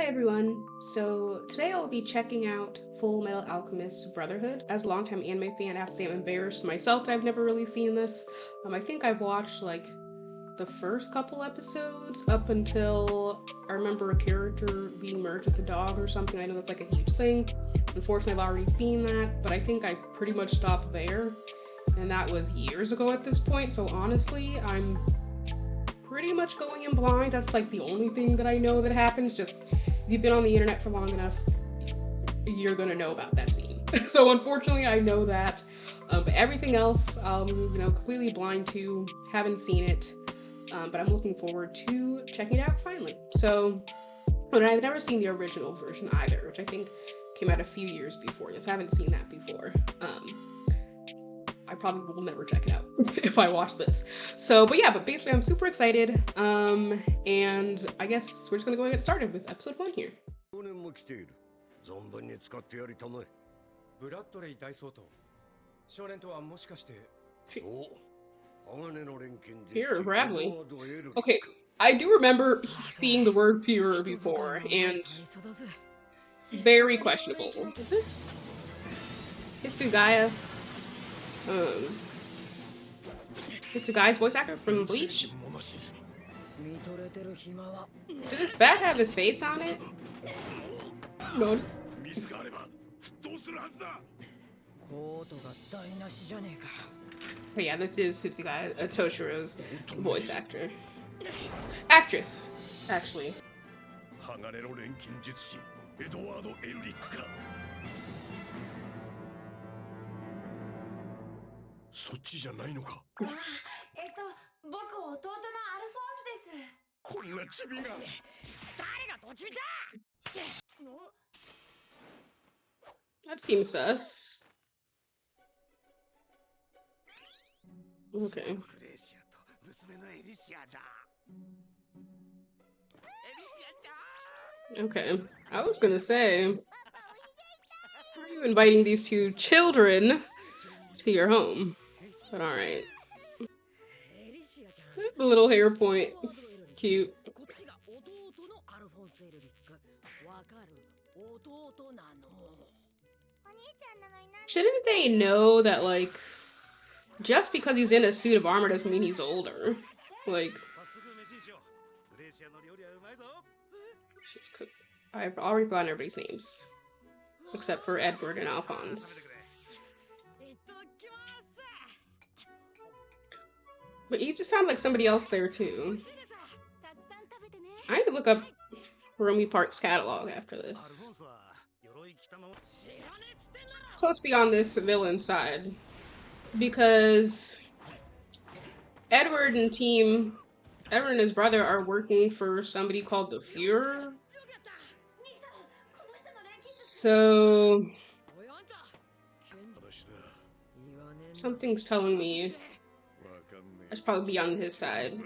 Hi everyone! So today I'll be checking out Fullmetal Alchemist Brotherhood. As a longtime anime fan, I have to say I'm embarrassed myself that I've never really seen this. I think I've watched like the first couple episodes up until I remember a character being merged with a dog or something. I know that's like a huge thing. Unfortunately, I've already seen that, but I think I pretty much stopped there. And that was years ago at this point, so honestly, I'm pretty much going in blind. That's like the only thing that I know that happens. Just if you've been on the internet for long enough, you're gonna know about that scene. So unfortunately, I know that, but everything else, completely blind to. Haven't seen it, but I'm looking forward to checking it out finally. So, and I've never seen the original version either, which I think came out a few years before this. I haven't seen that before. I probably will never check it out if I watch this. So, but basically I'm super excited. And I guess we're just gonna go and get started with episode 1 here. Pure Bradley. Okay, I do remember seeing the word pure before, and very questionable. Is this Hitsugaya? It's a guy's voice actor from Bleach. Did his bat have his face on it? No. But yeah, this is Hitsugaya, Toshiro's voice actor. Actress, actually. That seems sus. Okay. Okay. I was gonna say, are you inviting these two children to your home? But alright. The little hair point. Cute. Shouldn't they know that, like, just because he's in a suit of armor doesn't mean he's older? Like, I've already forgotten everybody's names. Except for Edward and Alphonse. But you just sound like somebody else there, too. I need to look up Romy Park's catalog after this. It's supposed to be on this villain side. Because Edward and his brother are working for somebody called the Fuhrer. So something's telling me I should probably be on his side.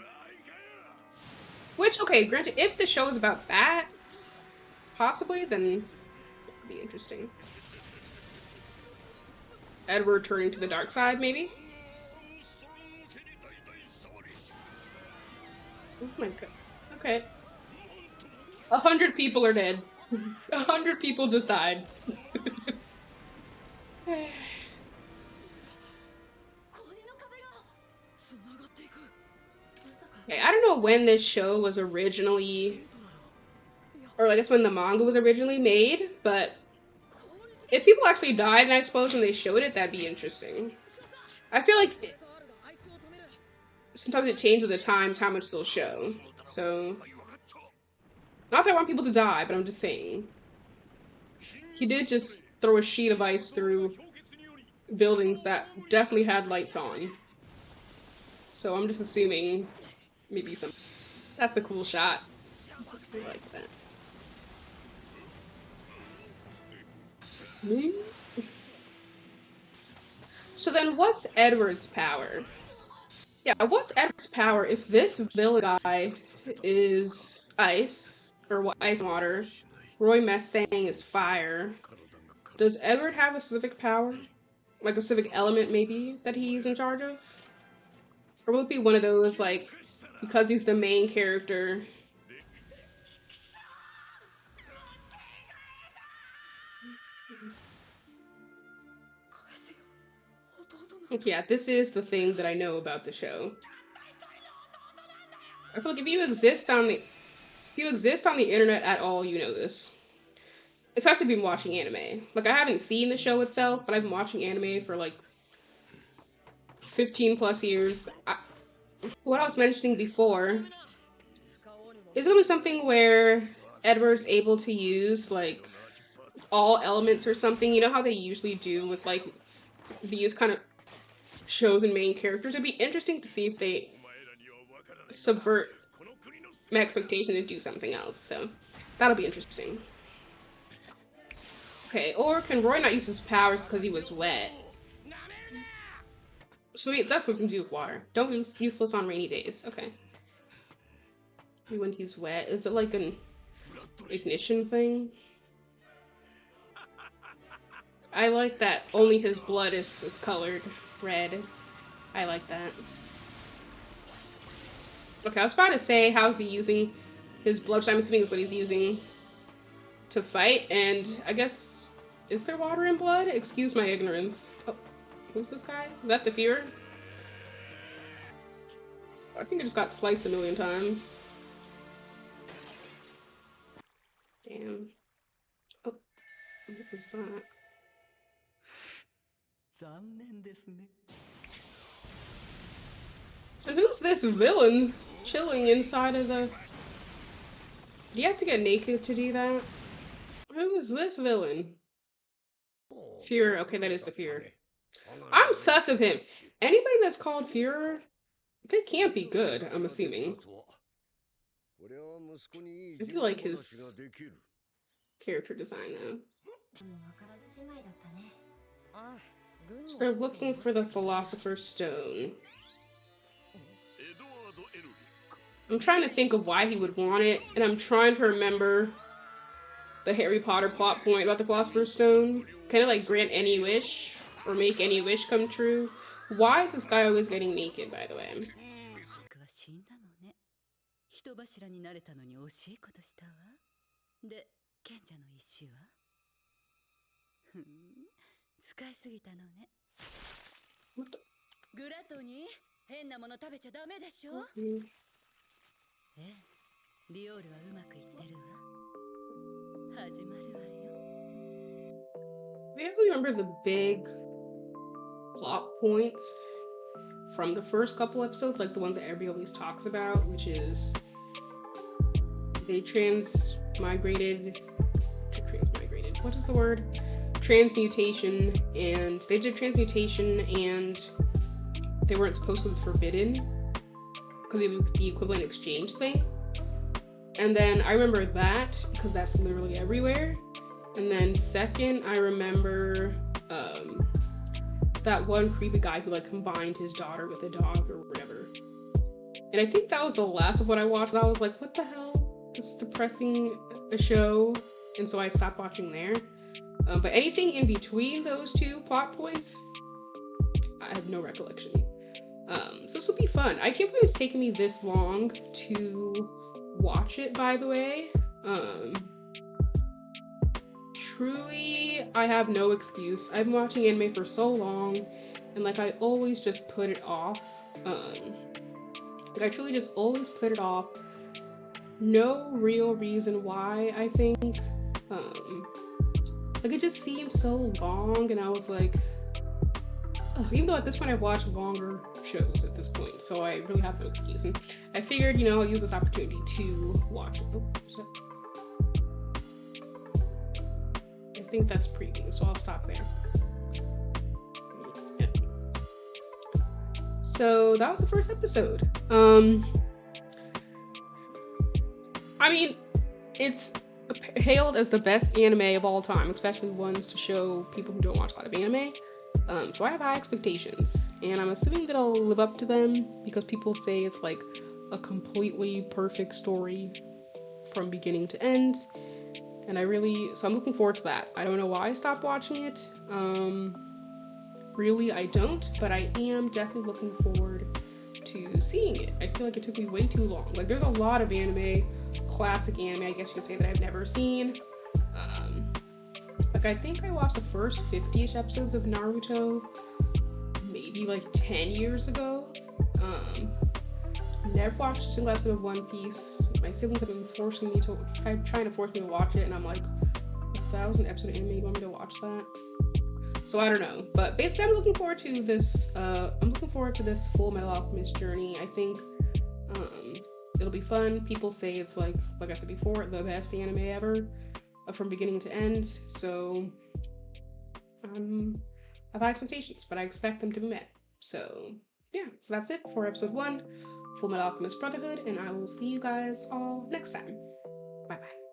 Which, okay, granted, if the show is about that, possibly, then it could be interesting. Edward turning to the dark side, maybe? Oh my god. Okay. 100 people are dead. 100 people just died. Okay, I don't know when this show was originally, or I guess when the manga was originally made, but if people actually died in that explosion and they showed it, that'd be interesting. I feel like sometimes it changed with the times how much they'll show. So, not that I want people to die, but I'm just saying. He did just throw a sheet of ice through buildings that definitely had lights on. So I'm just assuming maybe some. That's a cool shot. I like that. So then what's Edward's power? Yeah, what's Edward's power if this villain guy is ice, or ice and water, Roy Mustang is fire? Does Edward have a specific power? Like a specific element, maybe, that he's in charge of? Or will it be one of those, like, because he's the main character, Yeah, this is the thing that I know about the show. I feel like if you exist on the internet at all, you know this. Especially if you've been watching anime. Like I haven't seen the show itself, but I've been watching anime for like 15 plus years. What I was mentioning before is gonna be something where Edward's able to use like all elements or something. You know how they usually do with like these kind of shows and main characters. It'd be interesting to see if they subvert my expectation and do something else. So that'll be interesting. Okay, or can Roy not use his powers because he was wet? So that's something to do with water. Don't use useless on rainy days. Okay. When he's wet, is it like an ignition thing? I like that only his blood is colored red. I like that. Okay, I was about to say, how's he using his blood, which I'm assuming is what he's using to fight, and I guess, is there water in blood? Excuse my ignorance. Oh, who's this guy? Is that the Fuhrer? I think I just got sliced a million times. Damn. Oh, what was that? So who's this villain chilling inside of the... Do you have to get naked to do that? Who is this villain? Fuhrer. Okay, that is the Fuhrer. I'm sus of him. Anybody that's called Fuhrer, they can't be good, I'm assuming. I do like his character design, though. So they're looking for the Philosopher's Stone. I'm trying to think of why he would want it, and I'm trying to remember the Harry Potter plot point about the Philosopher's Stone. Kind of like grant any wish, or make any wish come true. Why is this guy always getting naked, by the way? What the? I really remember the big plot points from the first couple episodes, like the ones that everybody always talks about, which is they transmigrated, what is the word? Transmutation, and they did transmutation and they weren't supposed to, it's forbidden because it was the equivalent exchange thing. And then I remember that because that's literally everywhere. And then second, I remember that one creepy guy who like combined his daughter with a dog or whatever. And I think that was the last of what I watched. I was like, what the hell? This is depressing a show. And so I stopped watching there. But anything in between those two plot points, I have no recollection. So this will be fun. I can't believe it's taken me this long to watch it, by the way. Truly, I have no excuse. I've been watching anime for so long, and like I always just put it off. Like I truly just always put it off. No real reason why, I think. Like it just seemed so long, and I was like, ugh, even though at this point I've watched longer shows at this point, so I really have no excuse. And I figured, you know, I'll use this opportunity to watch it. Oh, so I think that's preview, so I'll stop there. Yeah. So that was the first episode. I mean, it's hailed as the best anime of all time, especially ones to show people who don't watch a lot of anime. So I have high expectations, and I'm assuming that I'll live up to them because people say it's like a completely perfect story from beginning to end. And so I'm looking forward to that. I don't know why I stopped watching it. Really, I don't, but I am definitely looking forward to seeing it. I feel like it took me way too long. Like, there's a lot of anime, classic anime, I guess you could say, that I've never seen. Like, I think I watched the first 50-ish episodes of Naruto maybe maybe like 10 years ago. Never watched a single episode of One Piece. My siblings have been trying to force me to watch it, and I'm like, if that was an episode of anime, you want me to watch that? So I don't know, but basically, I'm looking forward to this. I'm looking forward to this Fullmetal Alchemist journey. I think it'll be fun. People say it's like I said before, the best anime ever, from beginning to end. So I've high expectations, but I expect them to be met. So yeah, so that's it for episode 1, Fullmetal Alchemist Brotherhood, and I will see you guys all next time. Bye bye.